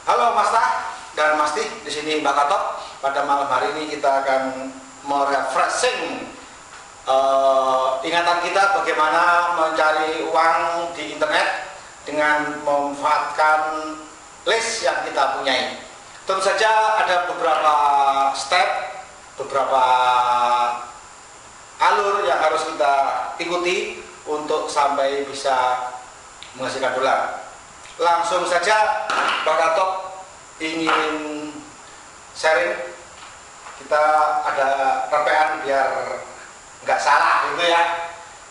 Halo Mas Tah dan Mas Tih, di sini Mbak Katok. Pada malam hari ini kita akan merefreshing ingatan kita bagaimana mencari uang di internet dengan memanfaatkan list yang kita punyai. Tentu saja ada beberapa step, beberapa alur yang harus kita ikuti untuk sampai bisa menghasilkan dolar. Langsung saja Pak Katok ingin sharing, kita ada repean biar nggak salah gitu ya.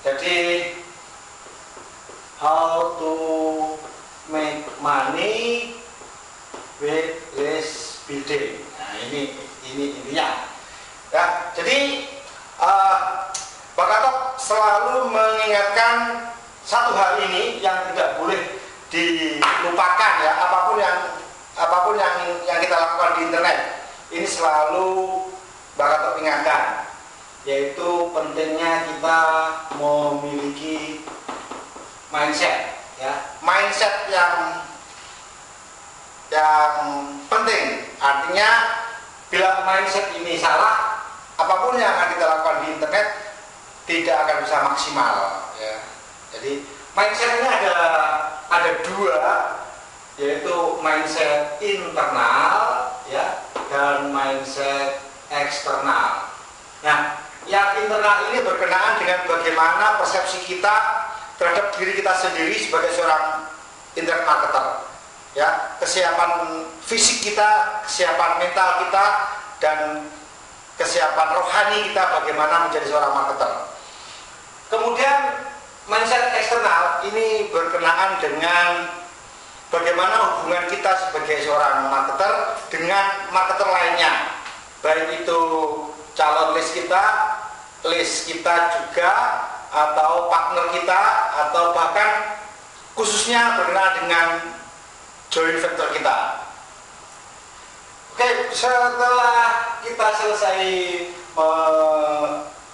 Jadi how to make money with list building. Nah ini intinya ya. Jadi Pak Katok selalu mengingatkan satu hal ini yang tidak boleh dilupakan ya, apapun yang kita lakukan di internet ini selalu bakal teringatkan, yaitu pentingnya kita memiliki mindset ya, mindset yang penting. Artinya bila mindset ini salah, apapun yang akan kita lakukan di internet tidak akan bisa maksimal ya. Jadi mindset ini ada dua, yaitu mindset internal ya dan mindset eksternal. Nah, yang internal ini berkenaan dengan bagaimana persepsi kita terhadap diri kita sendiri sebagai seorang internet marketer ya, kesiapan fisik kita, kesiapan mental kita, dan kesiapan rohani kita bagaimana menjadi seorang marketer. Kemudian mindset eksternal ini berkenaan dengan bagaimana hubungan kita sebagai seorang marketer dengan marketer lainnya, baik itu calon list kita juga, atau partner kita, atau bahkan khususnya berkenaan dengan joint venture kita. Oke, setelah kita selesai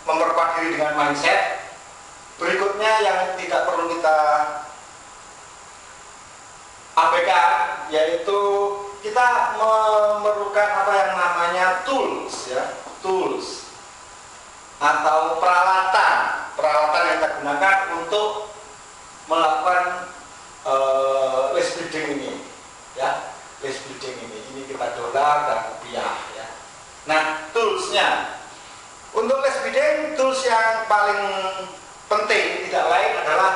memperkuat diri dengan mindset, berikutnya yang tidak perlu kita abaikan, yaitu kita memerlukan apa yang namanya tools ya, tools atau peralatan yang kita gunakan untuk melakukan list building ini ya, list building ini kita dolar dan rupiah ya. Nah, toolsnya untuk list building, tools yang paling penting tidak lain adalah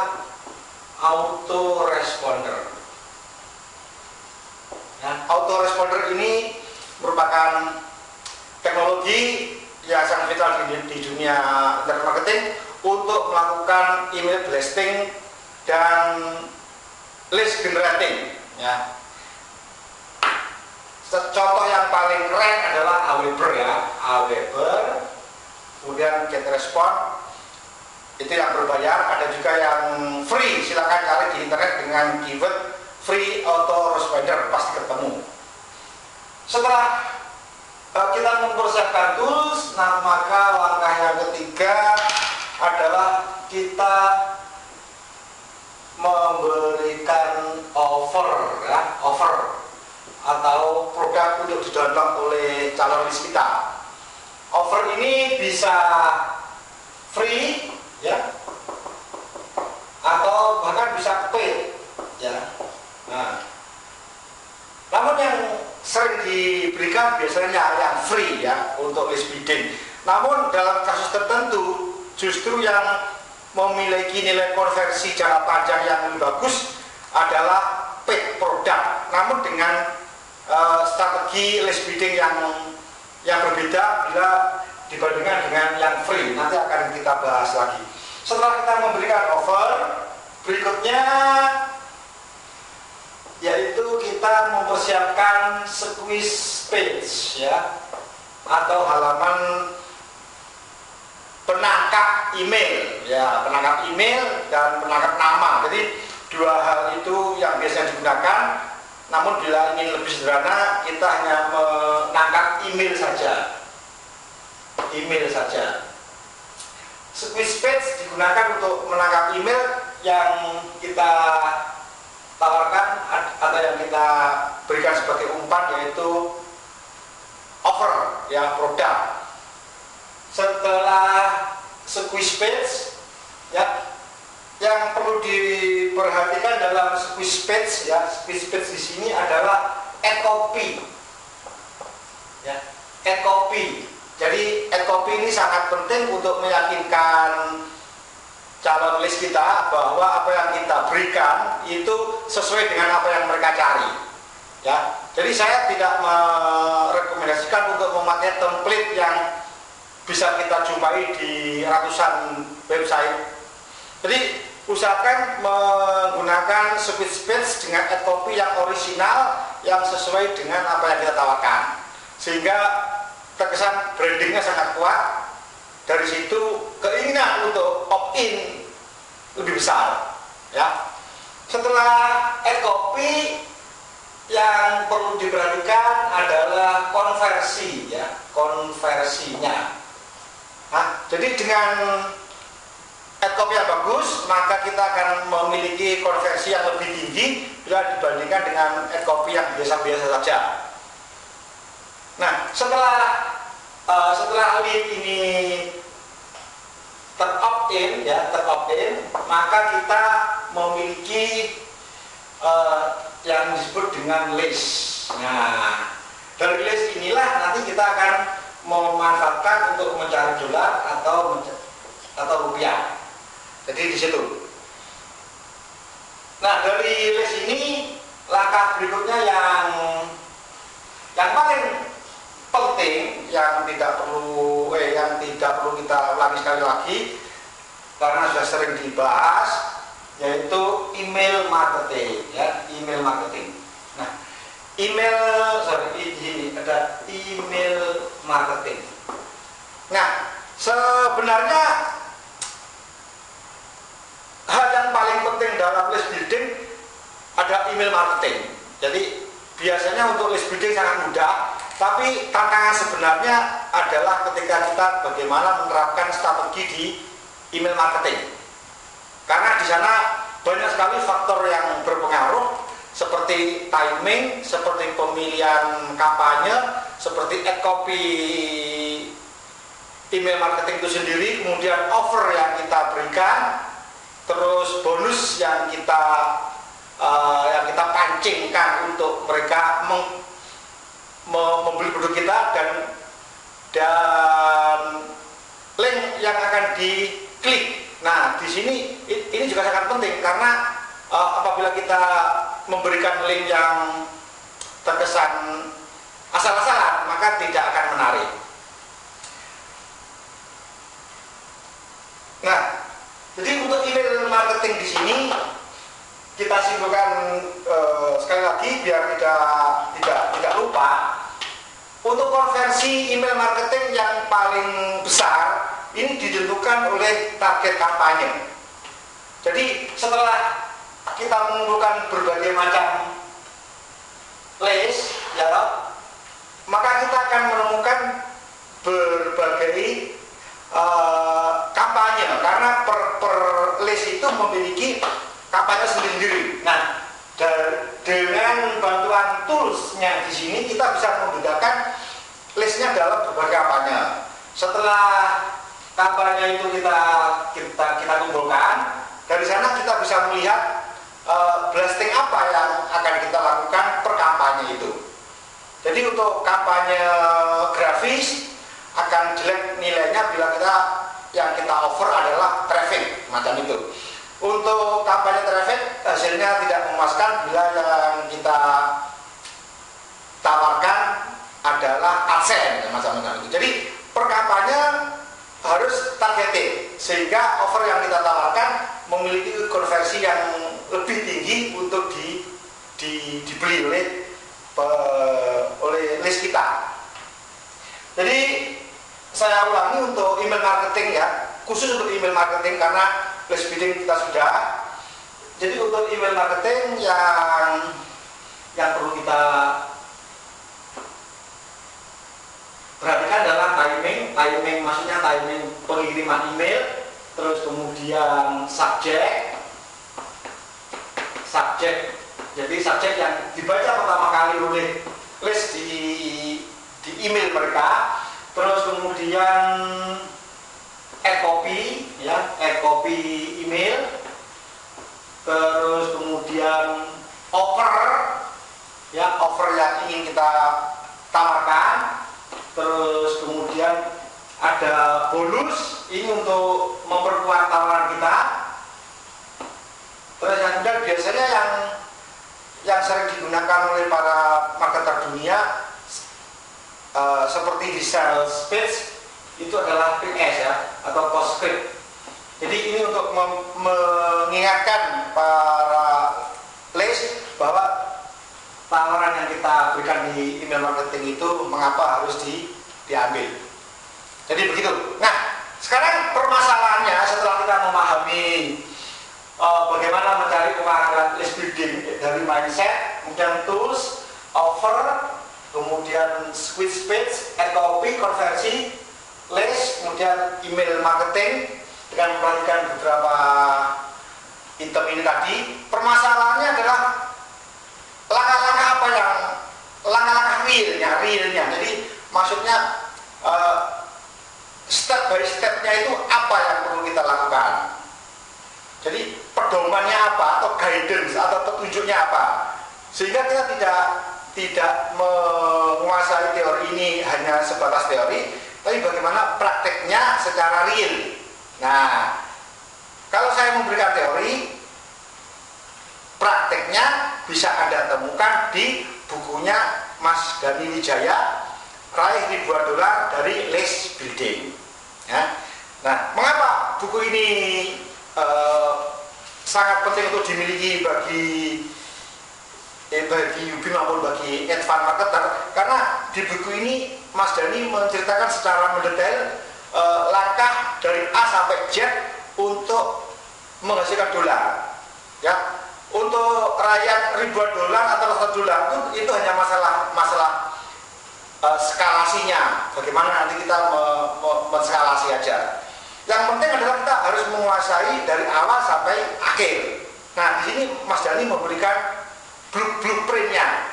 autoresponder. Ya, autoresponder ini merupakan teknologi yang sangat vital di dunia internet marketing untuk melakukan email blasting dan list generating. Ya. Contoh yang paling keren adalah Aweber ya, Aweber, kemudian GetResponse. Itu yang berbayar, ada juga yang free. Silakan cari di internet dengan keyword free autoresponder, pasti ketemu. Setelah kita mempersiapkan tools, nah maka langkah yang ketiga adalah kita memberikan offer ya, offer atau produk untuk di-download oleh calon list kita. Offer ini bisa free ya, atau bahkan bisa paid ya. Nah, namun yang sering diberikan biasanya yang free ya untuk list bidding. Namun dalam kasus tertentu justru yang memiliki nilai konversi jangka panjang yang lebih bagus adalah paid produk, namun dengan strategi list bidding yang berbeda bila dibandingkan dengan yang free. Nanti akan kita bahas lagi. Setelah kita memberikan offer, berikutnya yaitu kita mempersiapkan squeeze page ya, atau halaman penangkap email ya, penangkap email dan penangkap nama. Jadi dua hal itu yang biasanya digunakan. Namun bila ingin lebih sederhana, kita hanya menangkap email saja. Email saja. Squeeze page digunakan untuk menangkap email yang kita tawarkan atau yang kita berikan sebagai umpan, yaitu offer ya, produk. Setelah squeeze page ya, yang perlu diperhatikan dalam squeeze page ya, squeeze page di sini adalah add copy ya, add copy. Jadi add copy ini sangat penting untuk meyakinkan calon list kita bahwa apa yang kita berikan itu sesuai dengan apa yang mereka cari ya. Jadi saya tidak merekomendasikan untuk memakai template yang bisa kita jumpai di ratusan website. Jadi usahakan menggunakan squeeze page dengan add copy yang orisinal, yang sesuai dengan apa yang kita tawarkan, sehingga terkesan brandingnya sangat kuat. Dari situ keinginan untuk opt-in lebih besar ya. Setelah add copy, yang perlu diperhatikan adalah konversi ya, konversinya. Nah, jadi dengan add copy yang bagus, maka kita akan memiliki konversi yang lebih tinggi bila dibandingkan dengan add copy yang biasa-biasa saja. Nah, setelah link ini ter-opt-in ya, ter-opt-in, maka kita memiliki yang disebut dengan list. Nah, dari list inilah nanti kita akan memanfaatkan untuk mencari dolar atau rupiah. Jadi di situ. Nah, dari list ini langkah berikutnya yang paling penting, yang tidak perlu kita ulangi sekali lagi karena sudah sering dibahas, yaitu email marketing ya, email marketing. Nah, ada email marketing. Nah, sebenarnya hal yang paling penting dalam list building ada email marketing. Jadi biasanya untuk list building sangat mudah, tapi tantangan sebenarnya adalah ketika kita bagaimana menerapkan strategi di email marketing. Karena di sana banyak sekali faktor yang berpengaruh, seperti timing, seperti pemilihan kampanye, seperti add copy email marketing itu sendiri, kemudian offer yang kita berikan, terus bonus yang kita pancingkan untuk mereka membeli produk kita, dan link yang akan diklik. Nah, di sini ini juga sangat penting karena apabila kita memberikan link yang terkesan asal-asalan, maka tidak akan menarik. Nah, jadi untuk email marketing di sini kita simpulkan sekali lagi biar tidak lupa. Untuk konversi email marketing yang paling besar ini ditentukan oleh target kampanye. Jadi setelah kita mengumpulkan berbagai macam list, ya, maka kita akan menemukan berbagai kampanye, karena per list itu memiliki kampanye sendiri-sendiri. Nah, dengan bantuan toolsnya di sini kita bisa membedakan listnya dalam berbagai kampanye. Setelah kampanye itu kita kumpulkan, dari sana kita bisa melihat blasting apa yang akan kita lakukan per kampanye itu. Jadi untuk kampanye grafis akan jelek nilainya bila yang kita offer adalah traffic macam itu. Untuk kampanye traffic hasilnya tidak memuaskan bila yang kita tawarkan adalah AdSense macam-macam itu. Jadi per kampanye harus targeted sehingga offer yang kita tawarkan memiliki konversi yang lebih tinggi untuk dibeli oleh list kita. Jadi saya ulangi untuk email marketing ya, khusus untuk email marketing karena list building kita sudah. Jadi untuk email marketing yang perlu kita perhatikan adalah timing maksudnya timing pengiriman email, terus kemudian subjek Jadi subjek yang dibaca pertama kali oleh list di email mereka, terus kemudian add copy, ya, add copy email, terus kemudian offer, ya, offer yang ingin kita tawarkan, terus kemudian ada bonus ini untuk memperkuat tawaran kita. Terus yang kemudian biasanya yang sering digunakan oleh para marketer dunia seperti di sales page itu adalah PS, ya, atau postscript. Jadi ini untuk mengingatkan para leads bahwa tawaran yang kita berikan di email marketing itu mengapa harus diambil. Jadi begitu. Nah, sekarang permasalahannya setelah kita memahami bagaimana mencari pemahaman list building dari mindset, kemudian tools, offer, kemudian squeeze page, add copy, konversi, list, kemudian email marketing dengan memperhatikan beberapa item ini tadi. Permasalahannya adalah langkah-langkah apa yang langkah-langkah realnya. Jadi maksudnya step by stepnya itu apa yang perlu kita lakukan. Jadi pedomannya apa, atau guidance atau petunjuknya apa, sehingga kita tidak menguasai teori ini hanya sebatas teori, tapi bagaimana prakteknya secara real. Nah, kalau saya memberikan teori, prakteknya bisa Anda temukan di bukunya Mas Dhani Wijaya, Raih Ribuan Dolar dari List Building, ya. Nah, mengapa buku ini sangat penting untuk dimiliki bagi newbie maupun bagi advanced marketer? Karena di buku ini Mas Dhani menceritakan secara mendetail langkah dari A sampai Z untuk menghasilkan dolar, ya. Untuk rakyat ribuan dolar atau ratusan dolar itu hanya masalah skalasinya, bagaimana nanti kita menskalasi aja. Yang penting adalah kita harus menguasai dari awal sampai akhir. Nah, di sini Mas Dhani memberikan blueprintnya,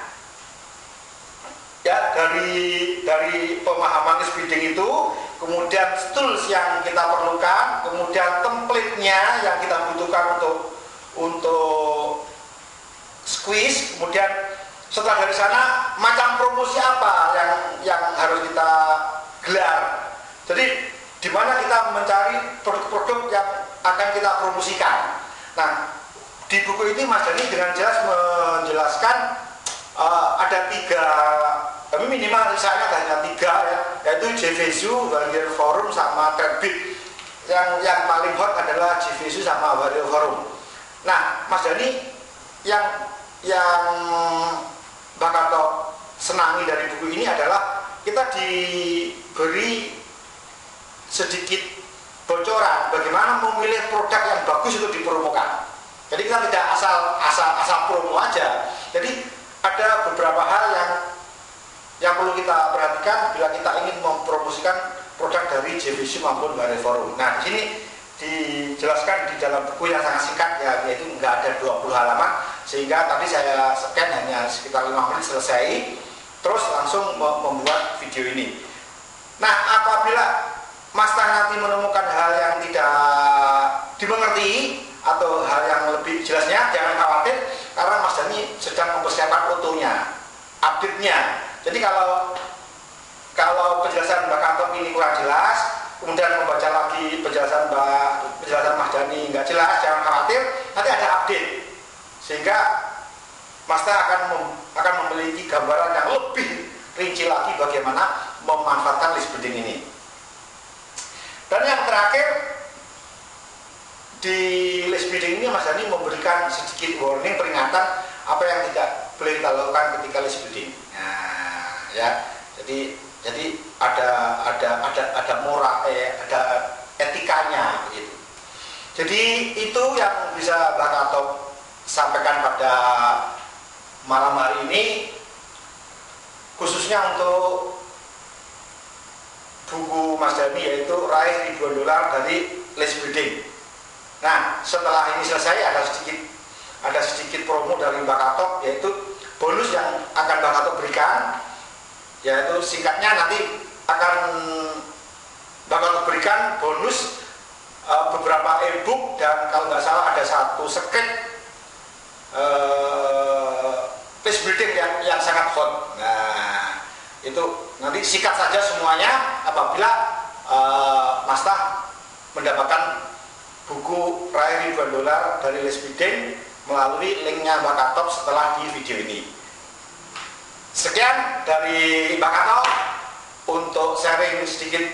ya, dari pemahaman list building itu, kemudian tools yang kita perlukan, kemudian template-nya yang kita butuhkan untuk squeeze, kemudian setelah dari sana macam promosi apa yang harus kita gelar. Jadi di mana kita mencari produk-produk yang akan kita promosikan. Nah, di buku ini Mas Dhani dengan jelas menjelaskan ada 3, tapi minimal misalnya hanya 3, ya, yaitu JVZoo, Warrior Forum, sama Trendbit. Yang paling hot adalah JVZoo sama Warrior Forum. Nah, Mas Dhani yang bakal senangi dari buku ini adalah kita diberi sedikit bocoran bagaimana memilih produk yang bagus untuk dipromokan. Jadi kita tidak asal promo aja. Jadi ada beberapa hal yang perlu kita perhatikan bila kita ingin mempromosikan produk dari JVZoo maupun Warrior Forum. Nah, di sini dijelaskan di dalam buku yang sangat singkat, ya, yaitu nggak ada 20 halaman, sehingga tadi saya scan hanya sekitar 5 menit selesai, terus langsung membuat video ini. Nah, apabila Mas Tan nanti menemukan hal yang tidak dimengerti atau hal yang lebih jelasnya, jangan khawatir, karena Mas Dhani sedang mempersiapkan fotonya, update-nya. Jadi kalau penjelasan Mbak Kantor ini kurang jelas, kemudian membaca lagi penjelasan Mas Dhani nggak jelas, jangan khawatir, nanti ada update, sehingga Mas Tan akan memiliki gambaran yang lebih rinci lagi bagaimana memanfaatkan list building ini. Dan yang terakhir, di list building ini Mas Dhani memberikan sedikit warning, peringatan apa yang tidak boleh kita lakukan ketika list building. Nah, ya, jadi ada moral, ada etikanya begitu. Jadi itu yang bisa Mbak Kato sampaikan pada malam hari ini, khususnya untuk buku Mas Dhani, yaitu Raih Ribuan Dolar dari List Building. Nah, setelah ini selesai ada sedikit promo dari Mbak Katok yaitu singkatnya nanti akan bakal berikan bonus beberapa e-book, dan kalau nggak salah ada satu script list building yang sangat hot. Nah, itu nanti sikat saja semuanya apabila Mas Tah mendapatkan buku Raih Ribuan Dolar dari list building melalui linknya Mbak Katop setelah di video ini. Sekian dari Mbak Katop untuk sharing sedikit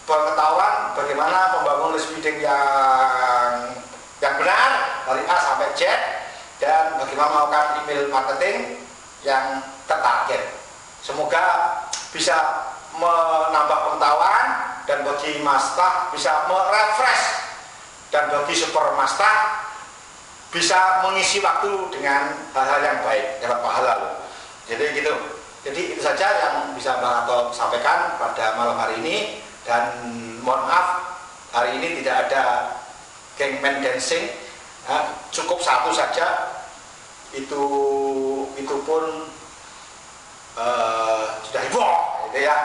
pengetahuan bagaimana membangun list building yang benar dari A sampai Z, dan bagaimana melakukan email marketing yang tertarget. Semoga bisa menambah pengetahuan, dan bagi Mas Tah bisa merefresh, dan bagi super Mas Tah bisa mengisi waktu dengan hal-hal yang baik, dapat pahala loh. Jadi gitu. Jadi itu saja yang bisa Mbak Katop sampaikan pada malam hari ini, dan mohon maaf hari ini tidak ada gangman dancing, cukup satu saja, itu pun sudah heboh gitu ya.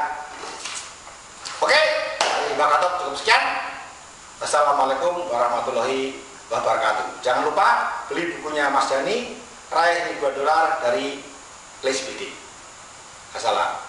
Oke, dari Mbak Katop cukup sekian. Assalamualaikum warahmatullahi wabarakatuh. Jangan lupa beli bukunya Mas Dhani Raih Ribuan Dolar dari List BD. Assalam.